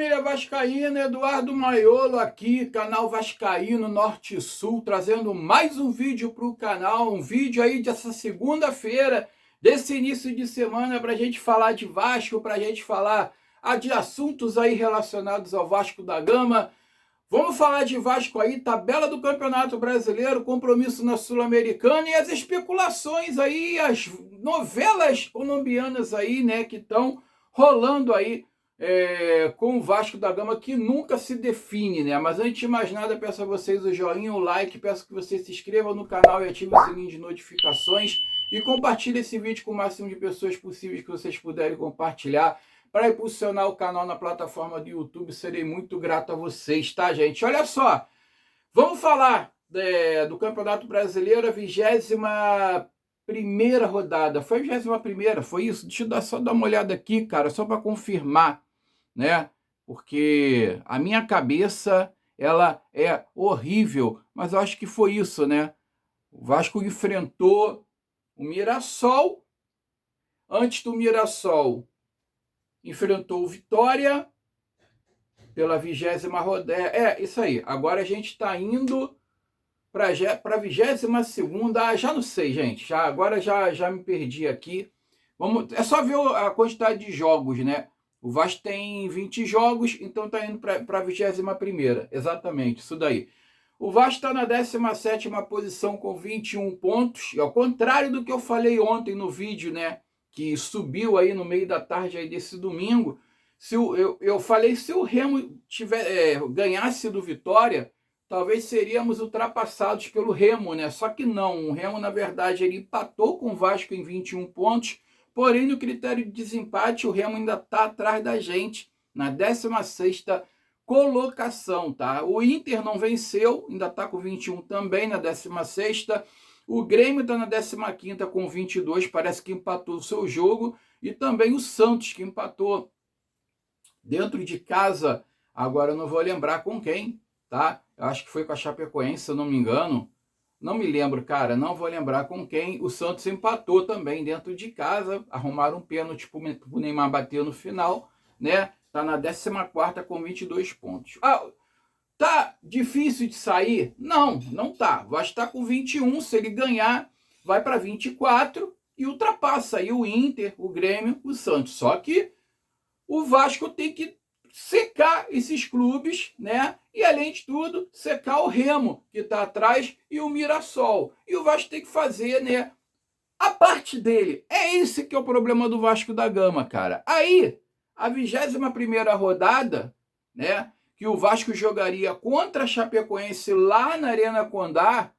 família vascaína, Eduardo Maiolo aqui, canal Vascaíno Norte e Sul, trazendo mais um vídeo para o canal, um vídeo aí dessa segunda-feira, desse início de semana, para a gente falar de Vasco, para a gente falar de assuntos aí relacionados ao Vasco da Gama. Vamos falar de Vasco aí, tabela do Campeonato Brasileiro, compromisso na Sul-Americana e as especulações aí, as novelas colombianas aí, né, que estão rolando aí com o Vasco da Gama, que nunca se define, né? Mas antes de mais nada, peço a vocês o joinha, o like, peço que você se inscreva no canal e ative o sininho de notificações e compartilhe esse vídeo com o máximo de pessoas possíveis que vocês puderem compartilhar para impulsionar o canal na plataforma do YouTube. Serei muito grato a vocês, tá, gente? Olha só, vamos falar do Campeonato Brasileiro, a 21ª rodada. Foi a 21ª, foi isso? Deixa eu só dar uma olhada aqui, cara, só para confirmar, né? Porque a minha cabeça, ela é horrível, mas eu acho que foi isso, né? O Vasco enfrentou o Mirassol. Antes do Mirassol, enfrentou o Vitória pela 20ª rodada. Isso aí. Agora a gente está indo para a 22ª. Já não sei, gente. Agora já me perdi aqui. É só ver a quantidade de jogos, né? O Vasco tem 20 jogos, então está indo para a 21ª. Exatamente, isso daí. O Vasco está na 17ª posição com 21 pontos. E ao contrário do que eu falei ontem no vídeo, né? Que subiu aí no meio da tarde aí desse domingo. Eu falei, se o Remo ganhasse do Vitória, talvez seríamos ultrapassados pelo Remo, né? Só que não. O Remo, na verdade, ele empatou com o Vasco em 21 pontos. Porém, no critério de desempate, o Remo ainda está atrás da gente, na 16ª colocação, tá? O Inter não venceu, ainda está com 21 também, na 16ª. O Grêmio está na 15ª com 22, parece que empatou o seu jogo. E também o Santos, que empatou dentro de casa, agora eu não vou lembrar com quem, tá? Eu acho que foi com a Chapecoense, se eu não me engano. Não me lembro, cara, não vou lembrar com quem. O Santos empatou também dentro de casa, arrumaram um pênalti para o Neymar bater no final, né? Tá na 14ª com 22 pontos. Tá difícil de sair? Não, não tá. Vai estar com 21, se ele ganhar, vai para 24 e ultrapassa aí o Inter, o Grêmio, o Santos. Só que o Vasco tem que secar esses clubes, né? E além de tudo, secar o Remo, que está atrás, e o Mirassol. E o Vasco tem que fazer, né, a parte dele. É esse que é o problema do Vasco da Gama, cara. Aí, a 21ª rodada, né, que o Vasco jogaria contra a Chapecoense lá na Arena Condá,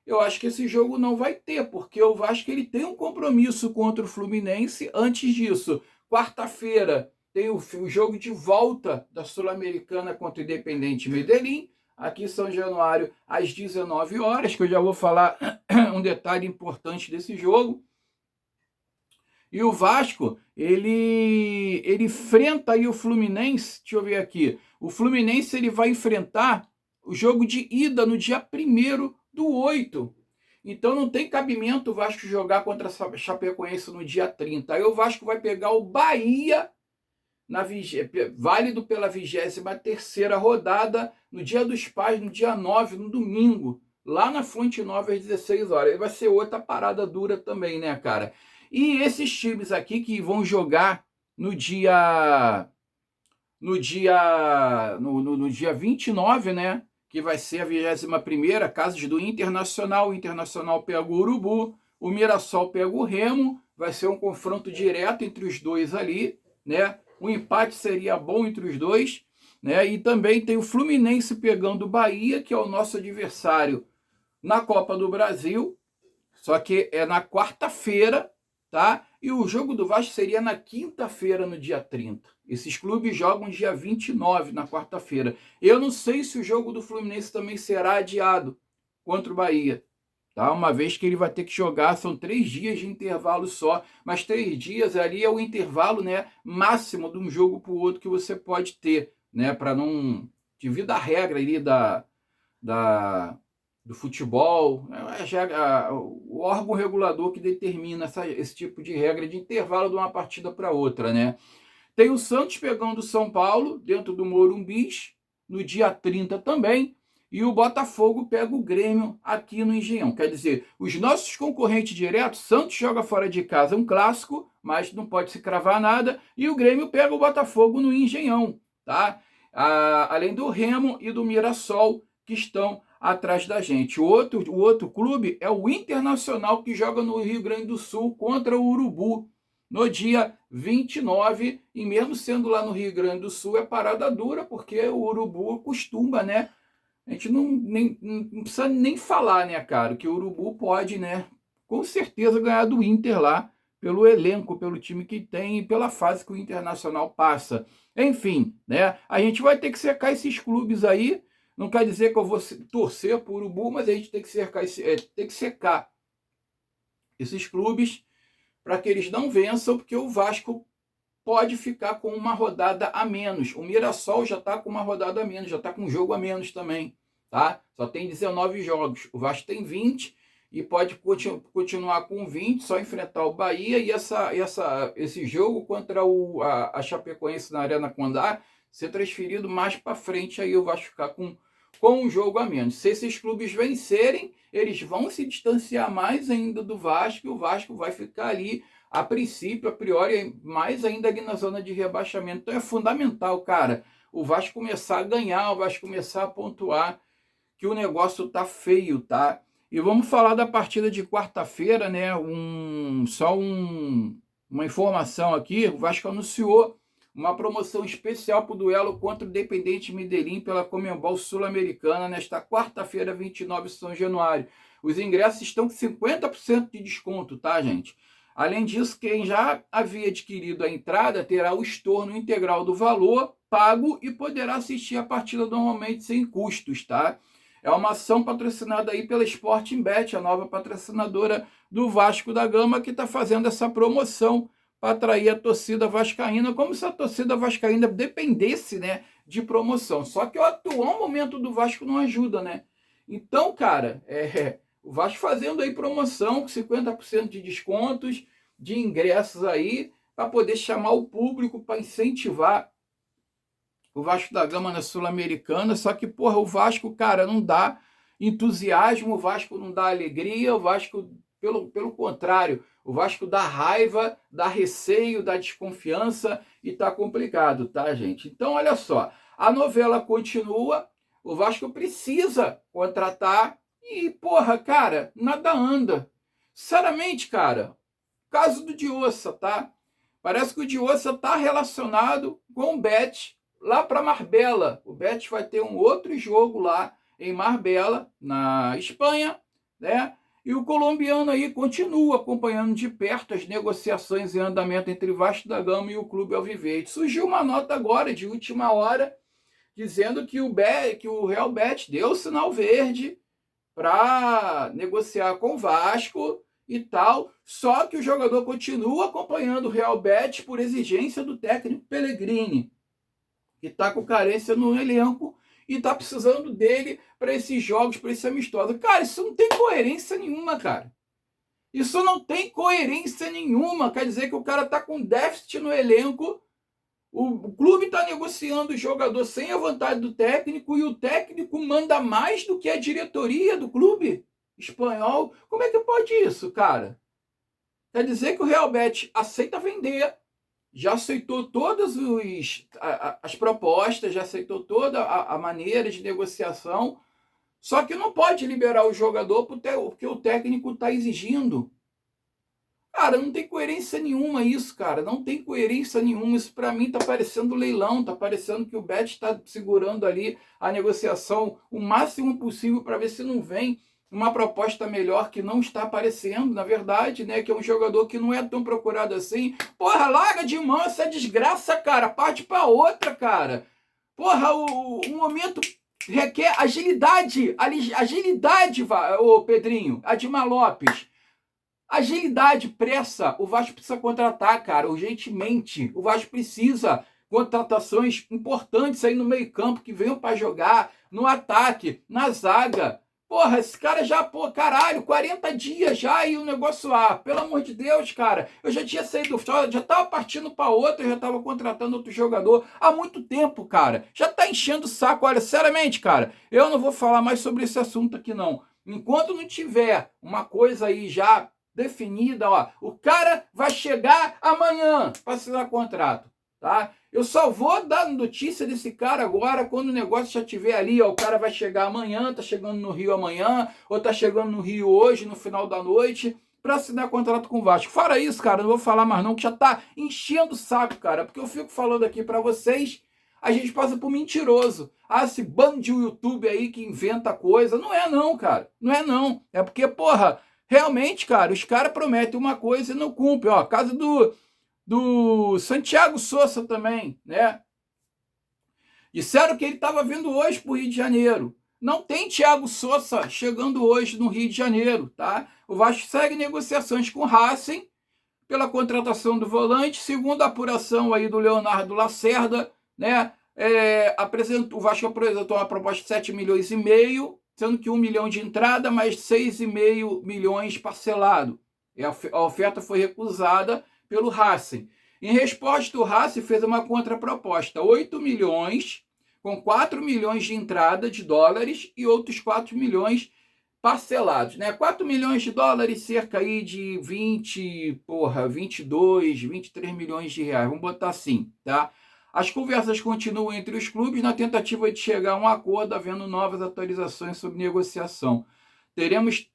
eu acho que esse jogo não vai ter, porque o Vasco ele tem um compromisso contra o Fluminense antes disso. Quarta-feira tem o jogo de volta da Sul-Americana contra o Independente Medellín, aqui em São Januário, às 19 horas, que eu já vou falar um detalhe importante desse jogo. E o Vasco, ele enfrenta aí o Fluminense, deixa eu ver aqui, o Fluminense ele vai enfrentar o jogo de ida no dia 1º/8. Então não tem cabimento o Vasco jogar contra a Chapecoense no dia 30. Aí o Vasco vai pegar o Bahia, válido pela 23ª rodada, no Dia dos Pais, no dia 9, no domingo, lá na Fonte Nova às 16 horas. Aí vai ser outra parada dura também, né, cara? E esses times aqui que vão jogar no dia 29, né, que vai ser a 21ª, casos do Internacional. O Internacional pega o Urubu, o Mirassol pega o Remo, vai ser um confronto direto entre os dois ali, né? O empate seria bom entre os dois, né? E também tem o Fluminense pegando o Bahia, que é o nosso adversário na Copa do Brasil, só que é na quarta-feira, tá? E o jogo do Vasco seria na quinta-feira, no dia 30. Esses clubes jogam dia 29, na quarta-feira. Eu não sei se o jogo do Fluminense também será adiado contra o Bahia, tá? Uma vez que ele vai ter que jogar, são 3 dias de intervalo só, mas 3 dias ali é o intervalo, né, máximo de um jogo para o outro que você pode ter, né, para não, devido à regra ali do futebol, o órgão regulador que determina esse tipo de regra de intervalo de uma partida para outra, né? Tem o Santos pegando o São Paulo, dentro do Morumbis, no dia 30 também. E o Botafogo pega o Grêmio aqui no Engenhão. Quer dizer, os nossos concorrentes diretos, Santos joga fora de casa um clássico, mas não pode se cravar nada. E o Grêmio pega o Botafogo no Engenhão, tá? Além do Remo e do Mirassol, que estão atrás da gente. O outro clube é o Internacional, que joga no Rio Grande do Sul contra o Urubu, no dia 29, e mesmo sendo lá no Rio Grande do Sul, é parada dura, porque o Urubu costuma, né? A gente não precisa nem falar, né, cara, que o Urubu pode, né, com certeza ganhar do Inter lá, pelo elenco, pelo time que tem e pela fase que o Internacional passa. Enfim, né, a gente vai ter que secar esses clubes aí. Não quer dizer que eu vou torcer por Urubu, mas a gente tem que secar esses clubes para que eles não vençam, porque o Vasco pode ficar com uma rodada a menos. O Mirassol já está com uma rodada a menos, já está com um jogo a menos também, tá? Só tem 19 jogos. O Vasco tem 20 e pode continuar com 20, só enfrentar o Bahia, e esse jogo contra a Chapecoense na Arena Condá ser transferido mais para frente, aí o Vasco ficar com um jogo a menos. Se esses clubes vencerem, eles vão se distanciar mais ainda do Vasco, e o Vasco vai ficar ali, a princípio, a priori, mais ainda ali na zona de rebaixamento. Então é fundamental, cara, o Vasco começar a ganhar, o Vasco começar a pontuar, que o negócio tá feio, tá? E vamos falar da partida de quarta-feira, né? Uma informação aqui: o Vasco anunciou uma promoção especial para o duelo contra o Independente Medellín pela Conmebol Sul-Americana nesta quarta-feira, 29 de São Januário. Os ingressos estão com 50% de desconto, tá, gente? Além disso, quem já havia adquirido a entrada terá o estorno integral do valor pago e poderá assistir a partida normalmente sem custos, tá? É uma ação patrocinada aí pela Sportingbet, a nova patrocinadora do Vasco da Gama, que está fazendo essa promoção para atrair a torcida vascaína, como se a torcida vascaína dependesse, né, de promoção. Só que o atual momento do Vasco não ajuda, né? Então, cara, o Vasco fazendo aí promoção com 50% de descontos de ingressos aí, para poder chamar o público, para incentivar o Vasco da Gama na Sul-Americana. Só que, porra, o Vasco, cara, não dá entusiasmo, o Vasco não dá alegria, o Vasco, pelo contrário, o Vasco dá raiva, dá receio, dá desconfiança, e tá complicado, tá, gente? Então, olha só, a novela continua, o Vasco precisa contratar e, porra, cara, nada anda. Sinceramente, cara, caso do Diossa, tá? Parece que o Diossa tá relacionado com o Bet lá para Marbella. O Bet vai ter um outro jogo lá em Marbella, na Espanha, né? E o colombiano aí continua acompanhando de perto as negociações em andamento entre o Vasco da Gama e o Clube Alviverde. Surgiu uma nota agora, de última hora, dizendo que o Real Bet deu o sinal verde para negociar com o Vasco e tal, só que o jogador continua acompanhando o Real Bet por exigência do técnico Pellegrini, que está com carência no elenco e está precisando dele para esses jogos, para esse amistoso. Cara, isso não tem coerência nenhuma, cara. Isso não tem coerência nenhuma. Quer dizer que o cara está com déficit no elenco, o clube está negociando o jogador sem a vontade do técnico, e o técnico manda mais do que a diretoria do clube espanhol. Como é que pode isso, cara? Quer dizer que o Real Betis aceita vender, já aceitou todas as propostas, já aceitou toda a maneira de negociação, só que não pode liberar o jogador porque o técnico está exigindo. Cara, não tem coerência nenhuma isso, cara. Não tem coerência nenhuma. Isso para mim tá parecendo leilão, tá parecendo que o Bet está segurando ali a negociação o máximo possível para ver se não vem uma proposta melhor, que não está aparecendo, na verdade, né? Que é um jogador que não é tão procurado assim. Porra, larga de mão essa desgraça, cara. Parte para outra, cara. Porra, o momento requer agilidade. Agilidade, ô Pedrinho. Admar Lopes. Agilidade, pressa. O Vasco precisa contratar, cara, urgentemente. O Vasco precisa contratações importantes aí no meio campo, que venham para jogar, no ataque, na zaga. Porra, esse cara já, pô, caralho, 40 dias já e o negócio pelo amor de Deus, cara. Eu já tinha saído, já tava partindo para outro, eu já tava contratando outro jogador há muito tempo, cara. Já tá enchendo o saco. Olha, sinceramente, cara, eu não vou falar mais sobre esse assunto aqui, não. Enquanto não tiver uma coisa aí já definida, ó, o cara vai chegar amanhã para assinar contrato, tá? Eu só vou dar notícia desse cara agora quando o negócio já estiver ali, ó, o cara vai chegar amanhã, tá chegando no Rio amanhã, ou tá chegando no Rio hoje, no final da noite, para assinar contrato com o Vasco. Fora isso, cara, não vou falar mais não, que já tá enchendo o saco, cara, porque eu fico falando aqui para vocês, a gente passa por mentiroso. Esse bando de YouTube aí que inventa coisa. Não é não, cara. Não é não. É porque, porra, realmente, cara, os caras prometem uma coisa e não cumprem. Ó, caso do Santiago Sousa também, né? Disseram que ele estava vindo hoje para o Rio de Janeiro. Não tem Thiago Sousa chegando hoje no Rio de Janeiro, tá? O Vasco segue negociações com o Racing pela contratação do volante, segundo a apuração aí do Leonardo Lacerda, né? O Vasco apresentou uma proposta de 7 milhões e meio, sendo que 1 milhão de entrada, mais 6,5 milhões parcelado. A oferta foi recusada pelo Racing. Em resposta, o Racing fez uma contraproposta, 8 milhões, com 4 milhões de entrada de dólares e outros 4 milhões parcelados, né? 4 milhões de dólares, cerca aí de 22, 23 milhões de reais, vamos botar assim, tá? As conversas continuam entre os clubes na tentativa de chegar a um acordo, havendo novas atualizações sobre negociação. Teremos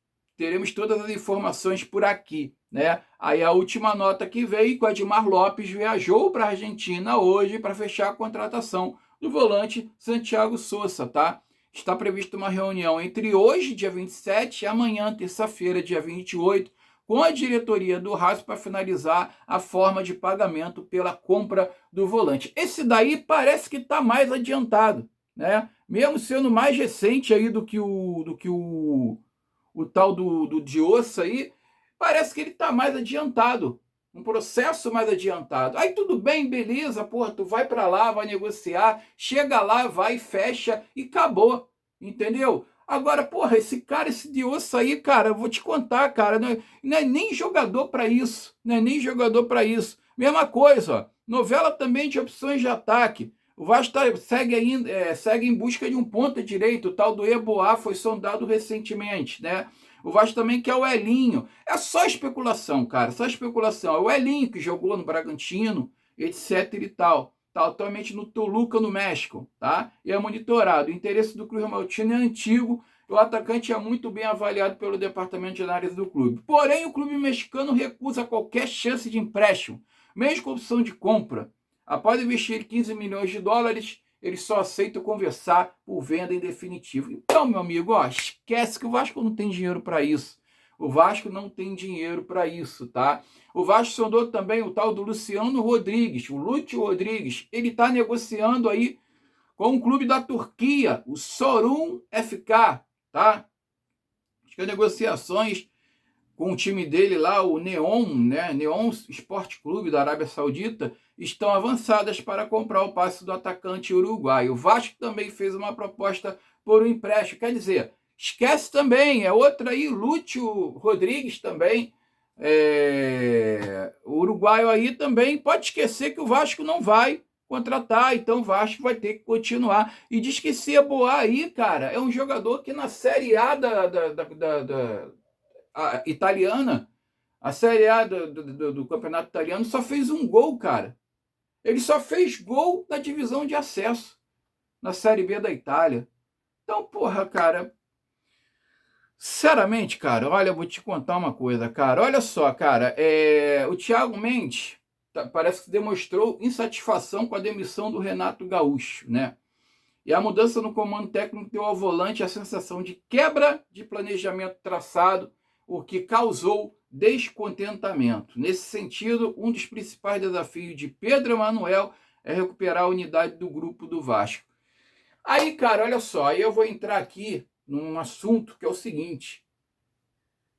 todas as informações por aqui, né? Aí a última nota que veio, que o Edmar Lopes viajou para a Argentina hoje para fechar a contratação do volante Santiago Sousa, tá? Está prevista uma reunião entre hoje, dia 27, e amanhã, terça-feira, dia 28, com a diretoria do Racing para finalizar a forma de pagamento pela compra do volante. Esse daí parece que está mais adiantado, né? Mesmo sendo mais recente aí do que o tal do Diossa aí, parece que ele está mais adiantado, um processo mais adiantado. Aí tudo bem, beleza, porra, tu vai para lá, vai negociar, chega lá, vai, fecha e acabou, entendeu? Agora, porra, esse Diossa aí, cara, eu vou te contar, cara, não é nem jogador para isso, não é nem jogador para isso. Mesma coisa, ó, novela também de opções de ataque. O Vasco segue em busca de um ponta direito, o tal do Eboá foi sondado recentemente, né? O Vasco também quer o Elinho. É só especulação, cara, só especulação. É o Elinho que jogou no Bragantino, etc e tal. Tá atualmente no Toluca, no México, tá? E é monitorado. O interesse do Cruz Maltino é antigo. O atacante é muito bem avaliado pelo departamento de análise do clube. Porém, o clube mexicano recusa qualquer chance de empréstimo, mesmo com opção de compra. Após investir 15 milhões de dólares, eles só aceitam conversar por venda em definitivo. Então, meu amigo, ó, esquece que o Vasco não tem dinheiro para isso. O Vasco não tem dinheiro para isso, tá? O Vasco sondou também o tal do Luciano Rodrigues, o Lúcio Rodrigues. Ele está negociando aí com um clube da Turquia, o Sorun FK, tá? As negociações com o time dele lá, o Neon, né? Neon Esporte Clube da Arábia Saudita, estão avançadas para comprar o passe do atacante uruguaio. O Vasco também fez uma proposta por um empréstimo. Quer dizer, esquece também, é outra aí, Lúcio Rodrigues também, o uruguaio aí também, pode esquecer que o Vasco não vai contratar, então o Vasco vai ter que continuar. E diz que esse Eboá aí, cara, é um jogador que na Série A a italiana, a Série A do campeonato italiano, só fez um gol, cara. Ele só fez gol na divisão de acesso, na Série B da Itália. Então, porra, cara, sinceramente, cara, olha, eu vou te contar uma coisa, cara. Olha só, cara, o Thiago Mendes parece que demonstrou insatisfação com a demissão do Renato Gaúcho, né? E a mudança no comando técnico deu ao volante a sensação de quebra de planejamento traçado, o que causou descontentamento. Nesse sentido, um dos principais desafios de Pedro Emanuel é recuperar a unidade do grupo do Vasco. Aí, cara, olha só, aí eu vou entrar aqui num assunto que é o seguinte: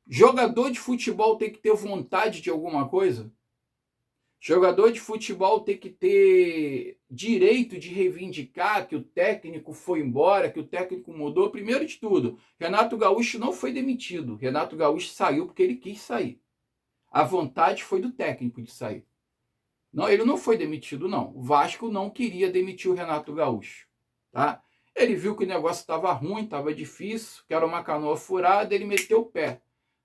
jogador de futebol tem que ter vontade de alguma coisa? Jogador de futebol tem que ter direito de reivindicar que o técnico foi embora, que o técnico mudou. Primeiro de tudo, Renato Gaúcho não foi demitido. Renato Gaúcho saiu porque ele quis sair. A vontade foi do técnico de sair. Não, ele não foi demitido, não. O Vasco não queria demitir o Renato Gaúcho. Tá? Ele viu que o negócio estava ruim, estava difícil, que era uma canoa furada, ele meteu o pé.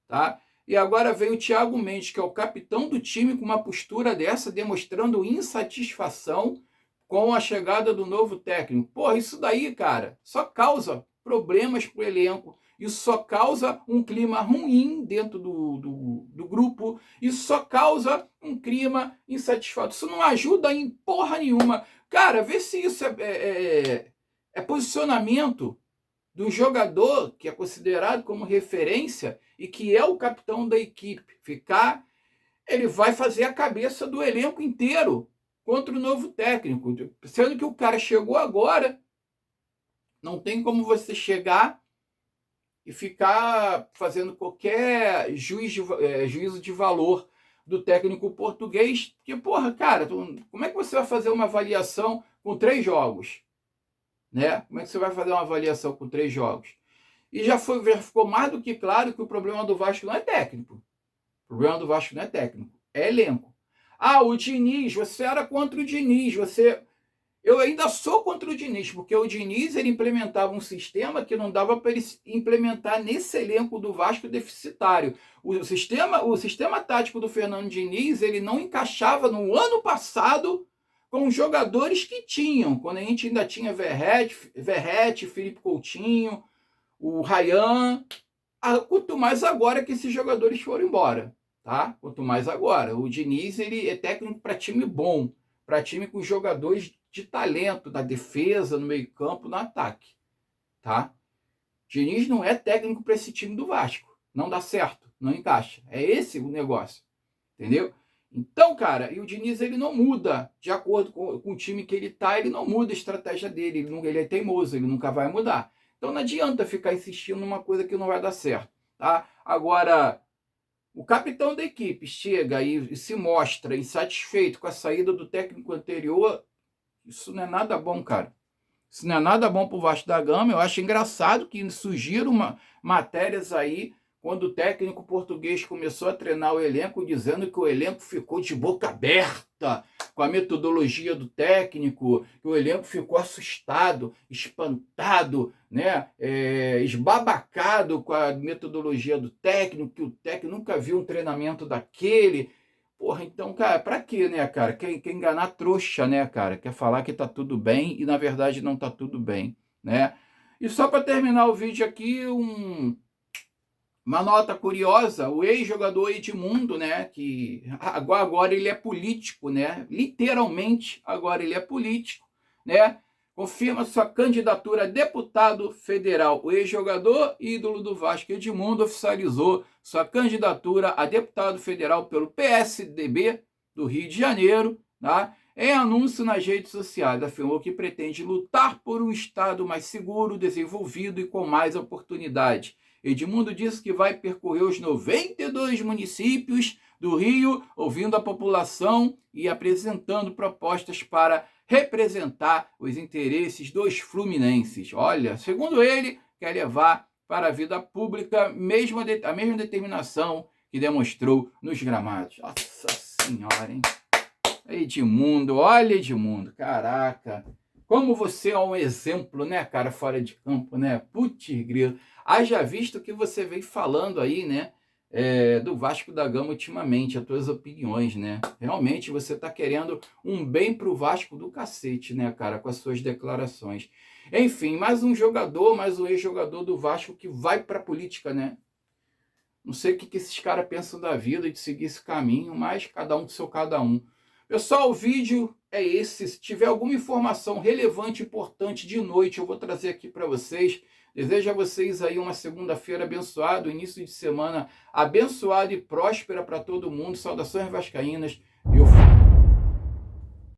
Tá? E agora vem o Thiago Mendes, que é o capitão do time, com uma postura dessa, demonstrando insatisfação com a chegada do novo técnico. Porra, isso daí, cara, só causa problemas para o elenco. Isso só causa um clima ruim dentro do grupo. Isso só causa um clima insatisfatório. Isso não ajuda em porra nenhuma. Cara, vê se isso é posicionamento do jogador que é considerado como referência e que é o capitão da equipe. Ele vai fazer a cabeça do elenco inteiro contra o novo técnico. Sendo que o cara chegou agora, não tem como você chegar e ficar fazendo qualquer juízo de valor do técnico português. Porque, porra, cara, como é que você vai fazer uma avaliação com 3 jogos? Né? Como é que você vai fazer uma avaliação com 3 jogos? E já ficou mais do que claro que o problema do Vasco não é técnico. O problema do Vasco não é técnico, é elenco. Ah, o Diniz, você era contra o Diniz, Eu ainda sou contra o Diniz, porque o Diniz ele implementava um sistema que não dava para ele implementar nesse elenco do Vasco deficitário. O sistema tático do Fernando Diniz ele não encaixava no ano passado com os jogadores que tinham, quando a gente ainda tinha Verratti, Felipe Coutinho, o Ryan, quanto mais agora que esses jogadores foram embora, tá? Quanto mais agora. O Diniz ele é técnico para time bom, para time com jogadores de talento, na defesa, no meio campo, no ataque, tá? Diniz não é técnico para esse time do Vasco, não dá certo, não encaixa. É esse o negócio, entendeu? Então, cara, e o Diniz ele não muda, de acordo com o time que ele tá, ele não muda a estratégia dele, ele é teimoso, ele nunca vai mudar. Então não adianta ficar insistindo numa coisa que não vai dar certo, tá? Agora, o capitão da equipe chega e se mostra insatisfeito com a saída do técnico anterior, isso não é nada bom, cara. Isso não é nada bom pro Vasco da Gama. Eu acho engraçado que surgiram matérias aí quando o técnico português começou a treinar o elenco, dizendo que o elenco ficou de boca aberta com a metodologia do técnico, que o elenco ficou assustado, espantado, né? Esbabacado com a metodologia do técnico, que o técnico nunca viu um treinamento daquele. Porra, então, cara, pra quê, né, cara? Quer enganar trouxa, né, cara? Quer falar que tá tudo bem e, na verdade, não tá tudo bem, né? E só para terminar o vídeo aqui, uma nota curiosa, o ex-jogador Edmundo, né, que agora ele é político, né? Literalmente, agora ele é político, né? Confirma sua candidatura a deputado federal. O ex-jogador ídolo do Vasco, Edmundo, oficializou sua candidatura a deputado federal pelo PSDB do Rio de Janeiro, tá? Em anúncio nas redes sociais, afirmou que pretende lutar por um estado mais seguro, desenvolvido e com mais oportunidades. Edmundo disse que vai percorrer os 92 municípios do Rio, ouvindo a população e apresentando propostas para representar os interesses dos fluminenses. Olha, segundo ele, quer levar para a vida pública a mesma determinação que demonstrou nos gramados. Nossa Senhora, hein? Edmundo, olha Edmundo, caraca. Como você é um exemplo, né, cara, fora de campo, né? Putz, grilo. Haja visto que você vem falando aí, né, do Vasco da Gama ultimamente, as tuas opiniões, né? Realmente você está querendo um bem pro Vasco do cacete, né, cara, com as suas declarações. Enfim, mais um ex-jogador do Vasco que vai pra política, né? Não sei o que esses caras pensam da vida de seguir esse caminho, mas cada um com seu cada um. Pessoal, o vídeo é esse. Se tiver alguma informação relevante, importante de noite, eu vou trazer aqui para vocês. Desejo a vocês aí uma segunda-feira abençoada, início de semana abençoado e próspera para todo mundo. Saudações vascaínas.